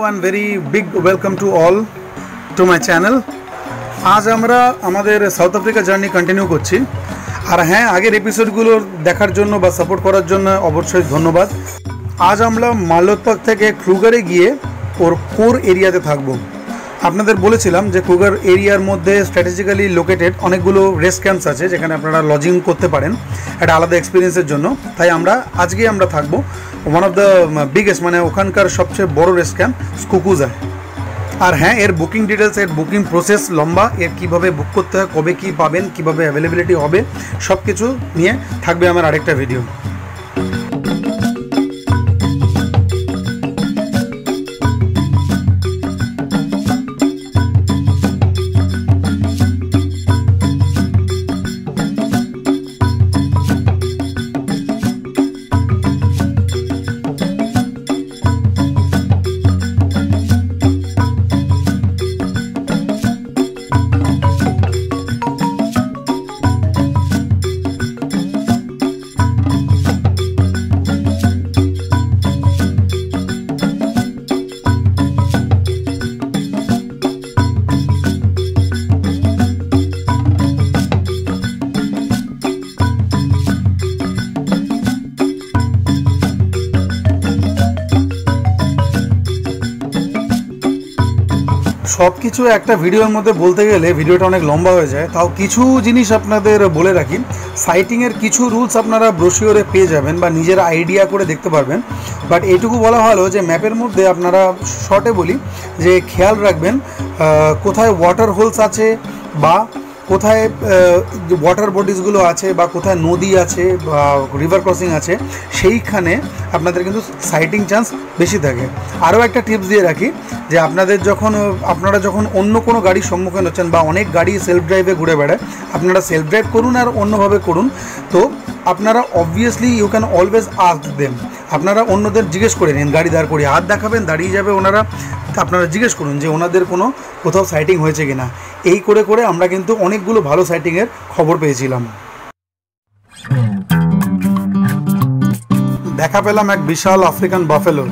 and very big welcome to all to my channel. आज আমরা আমাদের সাউথ আফ্রিকা জার্নি কন্টিনিউ করছি। আর হ্যাঁ, আগের এপিসোডগুলো দেখার জন্য বা সাপোর্ট করার জন্য অবশ্যই ধন্যবাদ। আজ আমরা মালতপাক থেকে ক্রুগারে গিয়ে ওর কোর এরিয়াতে থাকবো। আপনাদের বলেছিলাম যে ক্রুগার এরিয়ার মধ্যে স্ট্র্যাটেজিক্যালি লোকেটেড অনেকগুলো রেস্ট ক্যাম্পস আছে যেখানে আপনারা লজিং করতে পারেন একটা আলাদা এক্সপিরিয়েন্সের জন্য। তাই আজকে আমরা থাকবো ওয়ান অফ দ্য বিগেস্ট, মানে ওখানকার সবচেয়ে বড় রেস্ট ক্যাম্প স্কুকুজায়। আর হ্যাঁ, এর বুকিং ডিটেলস, এর বুকিং প্রসেস লম্বা, এর কীভাবে বুক করতে হয়, কবে কী পাবেন, কীভাবে অ্যাভেলেবিলিটি হবে, সব কিছু নিয়ে থাকবে আমার আরেকটা ভিডিও। সব কিছু একটা ভিডিওর মধ্যে বলতে গেলে ভিডিওটা অনেক লম্বা হয়ে যায়। তাও কিছু জিনিস আপনাদের বলে রাখি। সাইটিংয়ের কিছু রুলস আপনারা ব্রোশিওরে পেয়ে যাবেন বা নিজের আইডিয়া করে দেখতে পারবেন। বাট এইটুকু বলা হলো যে ম্যাপের মধ্যে আপনারা শর্টে বলি যে খেয়াল রাখবেন কোথায় ওয়াটার হোলস আছে বা কোথায় ওয়াটার বডিজগুলো আছে বা কোথায় নদী আছে বা রিভার ক্রসিং আছে, সেইখানে আপনাদের কিন্তু সাইটিং চান্স বেশি থাকে। আরও একটা টিপস দিয়ে রাখি যে আপনারা যখন অন্য কোনো গাড়ির সম্মুখীন হচ্ছেন বা অনেক গাড়ি সেলফ ড্রাইভে ঘুরে বেড়ায়, আপনারা সেলফ ড্রাইভ করুন আর অন্যভাবে করুন। তো আপনারা obviously you can always ask them, আপনারা অন্যদের জিজ্ঞেস করে নিন, গাড়ি দাঁড় করিয়ে হাত দেখাবেন, দাঁড়িয়ে যাবে ওনারা, আপনারা জিজ্ঞেস করুন যে ওনাদের কোথাও সাইটিং হয়েছে কিনা। এই করে করে আমরা কিন্তু অনেকগুলো ভালো সাইটিংয়ের খবর পেয়েছিলাম। দেখা পেলাম এক বিশাল African buffalo.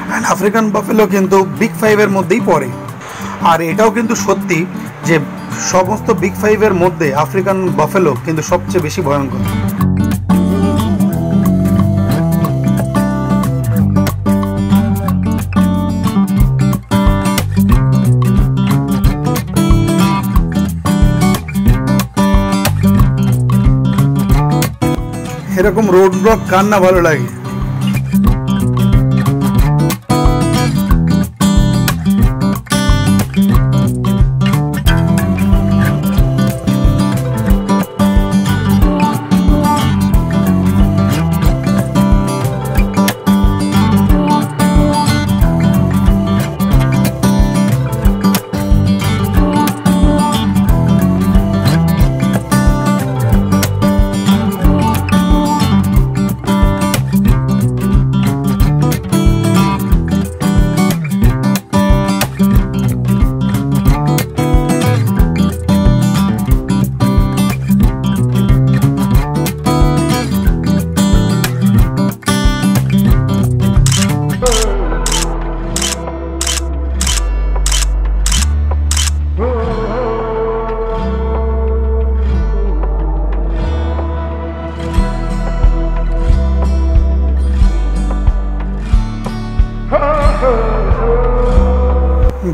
And African buffalo কিন্তু বিগ ফাইভের মধ্যেই পড়ে। আর এটাও কিন্তু সত্যি যে সমস্ত বিগ ফাইভের মধ্যে আফ্রিকান বাফেলো কিন্তু সবচেয়ে বেশি ভয়ঙ্কর। এরকম রোড ব্লক কার না ভালো লাগে।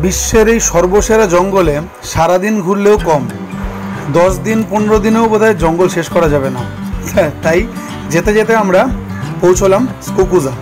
বিশ্বের এই সর্বসেরা জঙ্গলে সারাদিন ঘুরলেও কম, 10 দিন 15 দিনেও বোধহয় জঙ্গল শেষ করা যাবে না। তাই যেতে যেতে আমরা পৌঁছলাম স্কুকুজা।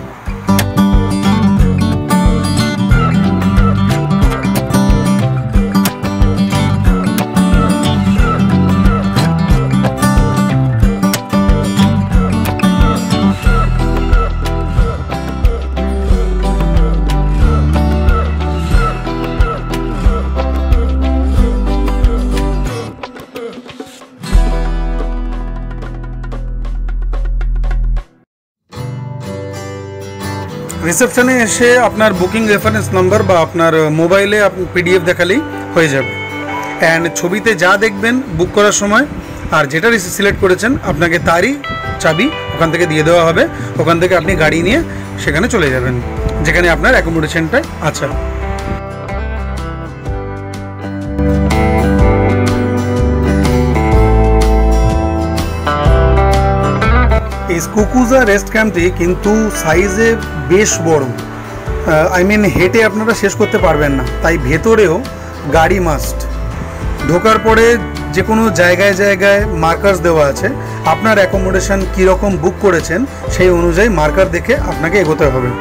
রিসেপশনে এসে আপনার বুকিং রেফারেন্স নাম্বার বা আপনার মোবাইলে পিডিএফ দেখালেই হয়ে যাবে। অ্যান্ড ছবিতে যা দেখবেন বুক করার সময় আর যেটা সিলেক্ট করেছেন আপনাকে তারই চাবি ওখান থেকে দিয়ে দেওয়া হবে। ওখান থেকে আপনি গাড়ি নিয়ে সেখানে চলে যাবেন যেখানে আপনার অ্যাকোমোডেশনটা আছে। এই স্কুকুজা রেস্ট ক্যাম্পটি কিন্তু সাইজে বেশ বড়, আই মিন হেঁটে আপনারা শেষ করতে পারবেন না, তাই ভেতরেও গাড়ি মাস্ট। ঢোকার পরে যে কোনো জায়গায় জায়গায় মার্কার্স দেওয়া আছে, আপনার অ্যাকোমোডেশন কীরকম বুক করেছেন সেই অনুযায়ী মার্কার দেখে আপনাকে এগোতে হবে।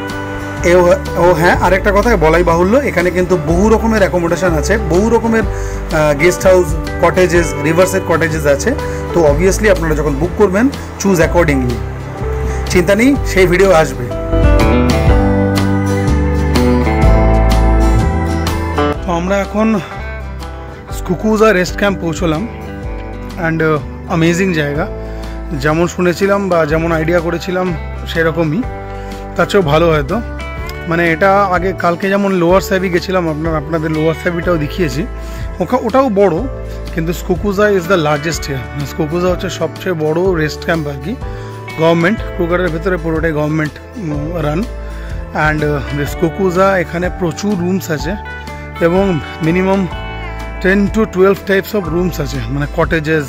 হ্যাঁ, আরেকটা কথা বলাই বাহুল্য, এখানে কিন্তু বহু রকমের অ্যাকোমোডেশন আছে, বহু রকমের গেস্ট হাউস, কটেজেস, রিভার্সের কটেজেস আছে। তো অবভিয়াসলি আপনারা যখন বুক করবেন চুজ অ্যাকর্ডিংলি। চিন্তা নেই, সেই ভিডিও আসবে। তো আমরা এখন স্কুকুজা রেস্ট ক্যাম্প পৌঁছলাম অ্যান্ড অ্যামেজিং জায়গা, যেমন শুনেছিলাম বা যেমন আইডিয়া করেছিলাম সেরকমই, তার চেয়েও ভালো হয়তো। মানে এটা আগে কালকে যেমন লোয়ার সাবি গেছিলাম, আপনাদের লোয়ার সাবিটাও দেখিয়েছি, ওটাও বড়, কিন্তু স্কুকুজা ইজ দ্য লার্জেস্ট হিয়ার। স্কুকুজা হচ্ছে সবচেয়ে বড় রেস্ট ক্যাম্প আর কি, গভর্নমেন্ট, ক্রুগারের ভেতরে পুরোটাই গভর্নমেন্ট রান। অ্যান্ড স্কুকুজা এখানে প্রচুর রুমস আছে এবং minimum 10 to 12 types of rooms আছে, মানে cottages,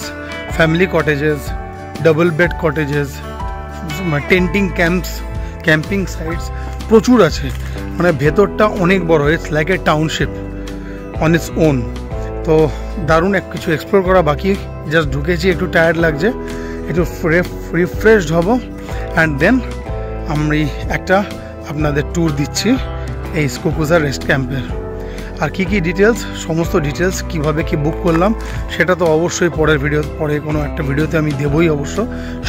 family cottages, double bed cottages, tenting camps, camping sites প্রচুর আছে। মানে ভেতরটা অনেক বড়, it's like a township on its own. তো দারুণ কিছু এক্সপ্লোর করা বাকি, জাস্ট ঢুকেছি, একটু টায়ার্ড লাগছে, একটু রিফ্রেশড হব, অ্যান্ড দেন আমি একটা আপনাদের ট্যুর দিচ্ছি এই স্কুকুজা রেস্ট ক্যাম্পের। আর কী কী ডিটেলস, সমস্ত ডিটেলস কীভাবে কি বুক করলাম সেটা তো অবশ্যই পরে কোনো একটা ভিডিওতে আমি দেবই অবশ্য,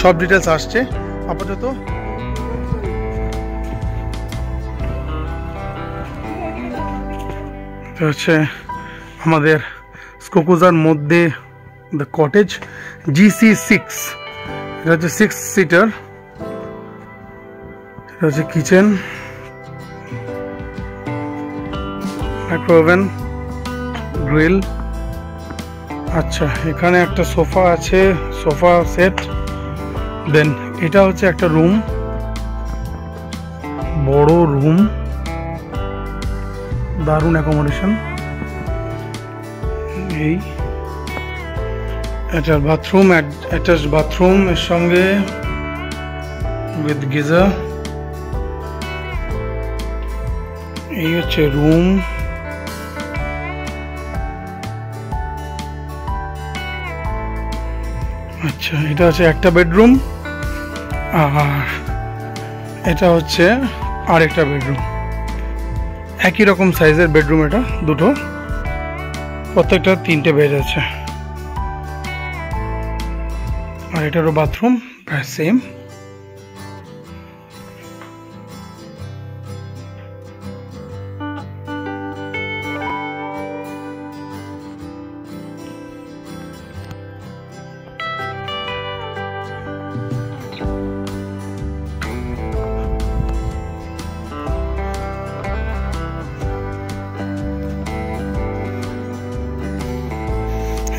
সব ডিটেলস আসছে। আপাতত হচ্ছে আমাদের স্কুকুজার মধ্যে দ্য কটেজ GC6, এটা হচ্ছে 6 সিটার, এটা হচ্ছে কিচেন, মাইক্রো ওভেন, গ্রিল। আচ্ছা, এখানে একটা সোফা আছে, সোফা সেট। দেন এটা হচ্ছে একটা রুম, বড় রুম, দারুণ অ্যাকোমোডেশন। এই এটা বাথরুম, অ্যাটাচ বাথরুম এর সঙ্গে উইথ গিজার। এই হচ্ছে রুম। আচ্ছা, এটা হচ্ছে একটা বেডরুম, আর এটা হচ্ছে আরেকটা বেডরুম, একই রকম সাইজের বেডরুম, এটা দুটো, প্রত্যেকটা 3টে বেড আছে। আর এটারও বাথরুম প্রায় সেম।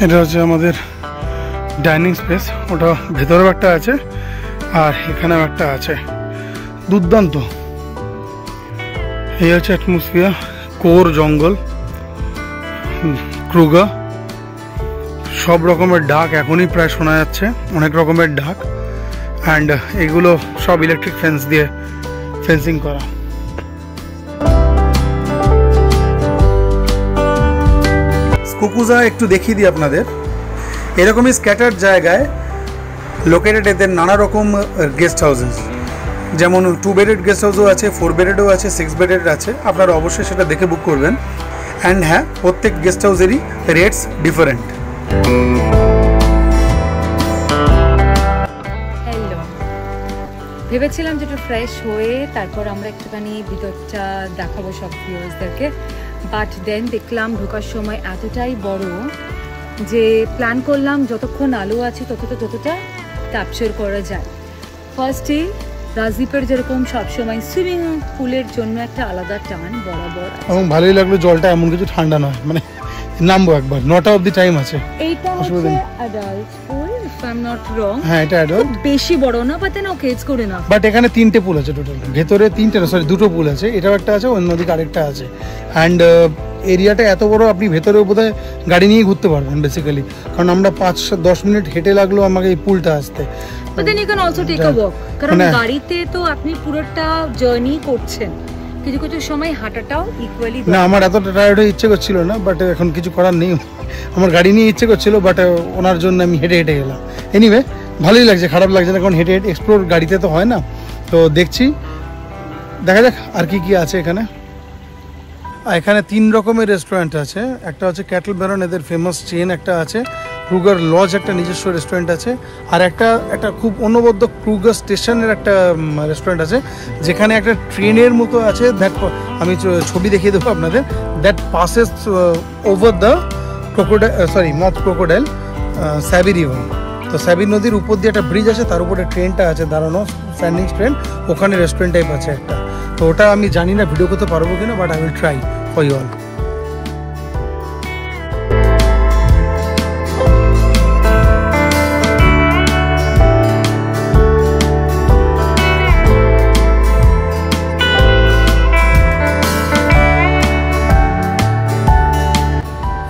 এটা হচ্ছে আমাদের ডাইনিং স্পেস, ওটা ভেতরেও একটা আছে আর এখানেও একটা আছে, দুর্দান্ত। এই হচ্ছে অ্যাটমসফিয়ার, কোর জঙ্গল, ক্রুগা, সব রকমের ডাক এখনই প্রায় শোনা যাচ্ছে, অনেক রকমের ডাক। অ্যান্ড এগুলো সব ইলেকট্রিক ফেন্স দিয়ে ফেন্সিং করা। স্কুকুজা একটু দেখিয়ে দিই আপনাদের, এরকমই স্ক্যাটার্ড জায়গায় লোকেটেড এদের নানা রকম গেস্ট হাউসেস, যেমন 2 বেডেড গেস্ট হাউসও আছে, 4 বেডেডও আছে, 6 বেডেড আছে, আপনারা অবশ্যই সেটা দেখে বুক করবেন। অ্যান্ড হ্যাঁ, প্রত্যেক গেস্ট হাউসেরই রেটস ডিফারেন্ট। হ্যালো, ভেবেছিলাম যে একটু ফ্রেশ হয়ে তারপর আমরা একটুখানি ভিতরটা দেখাবো সব ভিউয়ার্সদেরকে, বাট দেন দেখলাম ঢোকার সময় এতটাই বড় যে প্ল্যান করলাম যতক্ষণ আলো আছে ততটা ক্যাপচার করা যায়। ফার্স্টে রাজদীপের যেরকম সবসময় সুইমিং পুলের জন্য একটা আলাদা টান বরাবর, এবং ভালোই লাগলো, জলটা এমন কিছু ঠান্ডা নয়, মানে নামবো একবার, 9টা অবধি টাইম আছে। এইটা হচ্ছে adult pool, if I am not wrong. হ্যাঁ, এটা অ্যাডাল্ট, বেশি বড় না, বাট না ওকে এজ করে না। বাট এখানে 3টে পুল আছে টোটাল, ভেতরে 3টে না, সরি 2টো পুল আছে, এটাও একটা আছে, অন্যদিকে আরেকটা আছে। অ্যান্ড এরিয়াটা এত বড়, আপনি ভেতরেও বোধহয় গাড়ি নিয়ে ঘুরতে পারবেন বেসিক্যালি, কারণ আমরা 5-10 মিনিট হেঁটে লাগলো আমাকে এই পুলটা আসতে। But then you can also take a walk. কারণ গাড়িতে তো আপনি পুরোটা জার্নি করছেন, কিছু কিছু সময় হাঁটাটাও ইকুয়ালি। না, আমার এতটা টায়ার্ড হয়ে ইচ্ছে করছিল না, বাট এখন কিছু করার নেই। আমার গাড়ি নিয়ে ইচ্ছে করছিল, বাট ওনার জন্য আমি হেঁটে হেঁটে গেলাম। এনিওয়ে ভালোই লাগছে, খারাপ লাগছে না, কারণ হেঁটে হেঁটে এক্সপ্লোর গাড়িতে তো হয় না। তো দেখছি, দেখা যাক আর কি কি আছে এখানে। এখানে 3 রকমের রেস্টুরেন্ট আছে। একটা হচ্ছে ক্যাটল ব্যারন, এদের ফেমাস চেন একটা আছে। ক্রুগার লজ একটা নিজস্ব রেস্টুরেন্ট আছে। আর একটা খুব অনবদ্য ক্রুগার স্টেশনের একটা রেস্টুরেন্ট আছে, যেখানে একটা ট্রেনের মতো আছে। দ্যাট আমি ছবি দেখিয়ে দেবো আপনাদের। That passes over the crocodile স্যাবি river. তো স্যাবি নদীর উপর দিয়ে একটা ব্রিজ আছে, তার উপরে ট্রেনটা আছে দাঁড়ানো, স্ট্যান্ডিং ট্রেন। ওখানে রেস্টুরেন্ট টাইপ আছে একটা। তো ওটা আমি জানি না ভিডিও করতে পারবো কিনা, but I will try for you all.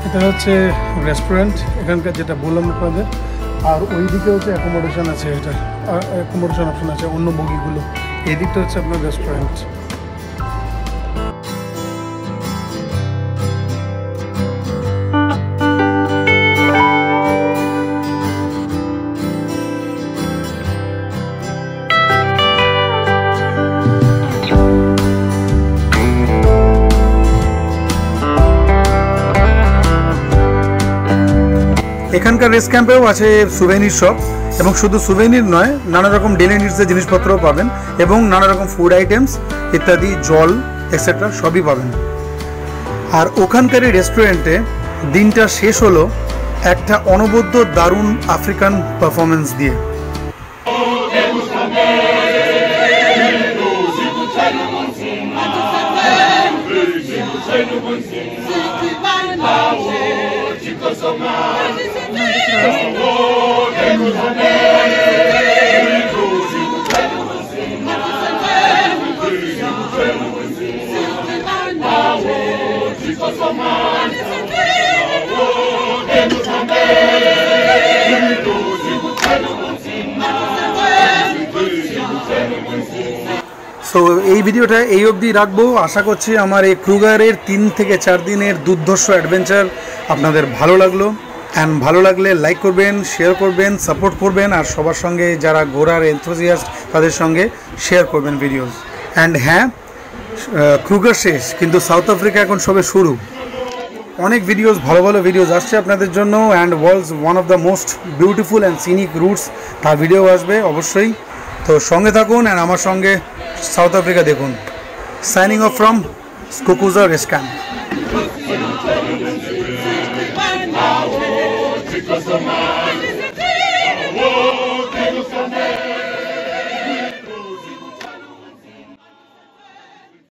এটা হচ্ছে রেস্টুরেন্ট এখানকার, যেটা বললাম আপনাদের। আর ওই দিকে হচ্ছে অ্যাকোমোডেশন আছে, এটা অ্যাকোমোডেশন অপশন আছে অন্য বগিগুলো। এই দিকটা হচ্ছে আপনার রেস্টুরেন্ট। এখানকার রেস্ট ক্যাম্পেও আছে সুভেনির শপ, এবং শুধু সুভেনির নয়, নানা রকম ডেলি নিডসের জিনিসপত্রও পাবেন, এবং নানা রকম ফুড আইটেমস ইত্যাদি, জল এক্সেট্রা সবই পাবেন। আর ওখানকার এই রেস্টুরেন্টে দিনটা শেষ হলো একটা অনবদ্য দারুণ আফ্রিকান পারফরমেন্স দিয়ে। সো এই ভিডিওটা এই অবধি রাখবো। আশা করছি আমার এই ক্রুগারের 3 থেকে 4 দিনের দুর্ধর্ষ অ্যাডভেঞ্চার আপনাদের ভালো লাগলো। অ্যান্ড ভালো লাগলে লাইক করবেন, শেয়ার করবেন, সাপোর্ট করবেন, আর সবার সঙ্গে যারা ঘোরার এনথুজিয়াস্ট তাদের সঙ্গে শেয়ার করবেন ভিডিওস। অ্যান্ড হ্যাঁ, ক্রুগার শেষ, কিন্তু সাউথ আফ্রিকা এখন সবে শুরু। অনেক ভিডিওস, ভালো ভালো ভিডিওস আসছে আপনাদের জন্য। And world's one of the most beautiful and scenic routes, তার ভিডিও আসবে অবশ্যই। তো সঙ্গে থাকুন অ্যান্ড আমার সঙ্গে সাউথ আফ্রিকা দেখুন। Signing off from Skukuza rest camp.